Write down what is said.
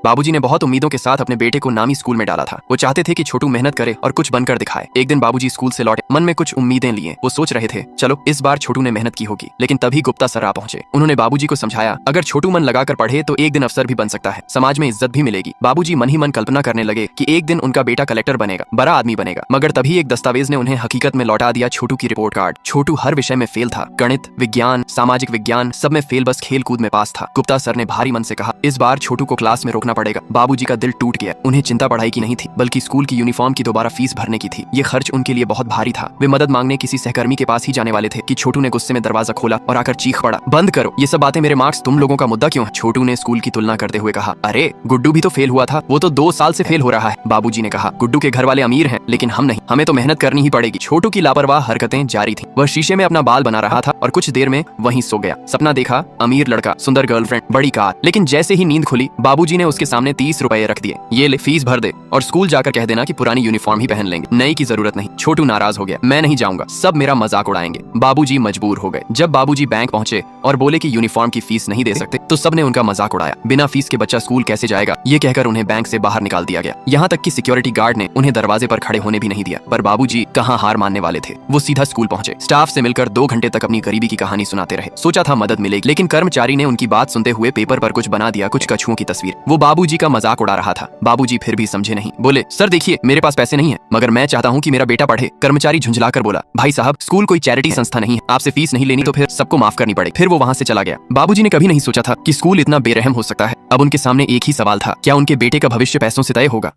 बाबूजी ने बहुत उम्मीदों के साथ अपने बेटे को नामी स्कूल में डाला था। वो चाहते थे कि छोटू मेहनत करे और कुछ बनकर दिखाए। एक दिन बाबूजी स्कूल से लौटे, मन में कुछ उम्मीदें लिए। वो सोच रहे थे चलो इस बार छोटू ने मेहनत की होगी, लेकिन तभी गुप्ता सर आ पहुंचे। उन्होंने बाबूजी को समझाया अगर छोटू मन लगाकर पढ़े तो एक दिन अफसर भी बन सकता है, समाज में इज्जत भी मिलेगी। बाबूजी मन ही मन कल्पना करने लगे कि एक दिन उनका बेटा कलेक्टर बनेगा, बड़ा आदमी बनेगा। मगर तभी एक दस्तावेज ने उन्हें हकीकत में लौटा दिया छोटू की रिपोर्ट कार्ड। छोटू हर विषय में फेल था, गणित, विज्ञान, सामाजिक विज्ञान सब में फेल, बस खेल कूद में पास था। गुप्ता सर ने भारी मन से कहा इस बार छोटू को क्लास में रोकना पड़ेगा। बाबूजी का दिल टूट गया। उन्हें चिंता पढ़ाई की नहीं थी, बल्कि स्कूल की यूनिफॉर्म की दोबारा फीस भरने की थी। ये खर्च उनके लिए बहुत भारी था। वे मदद मांगने किसी सहकर्मी के पास ही जाने वाले थे कि छोटू ने गुस्से में दरवाजा खोला और आकर चीख पड़ा, बंद करो, ये सब बातें, मेरे मार्क्स तुम लोगों का मुद्दा क्यों है? छोटू ने स्कूल की तुलना करते हुए कहा अरे गुड्डू भी तो फेल हुआ था, वो तो 2 साल से फेल हो रहा है। बाबूजी ने कहा गुड्डू के घर वाले अमीर हैं, लेकिन हम नहीं, हमें तो मेहनत करनी ही पड़ेगी। छोटू की लापरवाह हरकतें जारी थी। वह शीशे में अपना बाल बना रहा था और कुछ देर में वहीं सो गया। सपना देखा, अमीर लड़का, सुंदर गर्लफ्रेंड, बड़ी कार, लेकिन जैसे ही नींद खुली बाबूजी ने उसके सामने 30 रुपए रख दिए। ये ले, फीस भर दे और स्कूल जाकर कह देना कि पुरानी यूनिफॉर्म ही पहन लेंगे, नई की जरूरत नहीं। छोटू नाराज हो गया, मैं नहीं जाऊंगा, सब मेरा मजाक उड़ाएंगे। बाबूजी मजबूर हो गए। जब बाबूजी बैंक पहुंचे और बोले कि यूनिफॉर्म की फीस नहीं दे सकते, तो सबने उनका मजाक उड़ाया। बिना फीस के बच्चा स्कूल कैसे जाएगा, ये कहकर उन्हें बैंक से बाहर निकाल दिया गया। यहाँ तक कि सिक्योरिटी गार्ड ने उन्हें दरवाजे पर खड़े होने भी नहीं दिया। पर बाबूजी कहाँ हार मानने वाले थे। वो सीधा स्कूल पहुंचे। स्टाफ से मिलकर 2 घंटे तक अपनी गरीबी की कहानी सुनाते रहे। सोचा था मदद मिलेगी, लेकिन कर्मचारी ने उनकी बात सुनते हुए पेपर पर कुछ बना दिया, कुछ कछुओं की तस्वीर। वो बाबूजी का मजाक उड़ा रहा था। बाबूजी फिर भी समझे नहीं। बोले सर देखिए, मेरे पास पैसे नहीं है, मगर मैं चाहता हूँ कि मेरा बेटा पढ़े। कर्मचारी झुंझलाकर बोला भाई साहब, स्कूल कोई चैरिटी संस्था नहीं है, आपसे फीस नहीं लेनी तो फिर सबको माफ करनी पड़े। फिर वो वहाँ से चला गया। बाबूजी ने कभी नहीं सोचा था कि स्कूल इतना बेरहम हो सकता है। अब उनके सामने एक ही सवाल था, क्या उनके बेटे का भविष्य पैसों से तय होगा?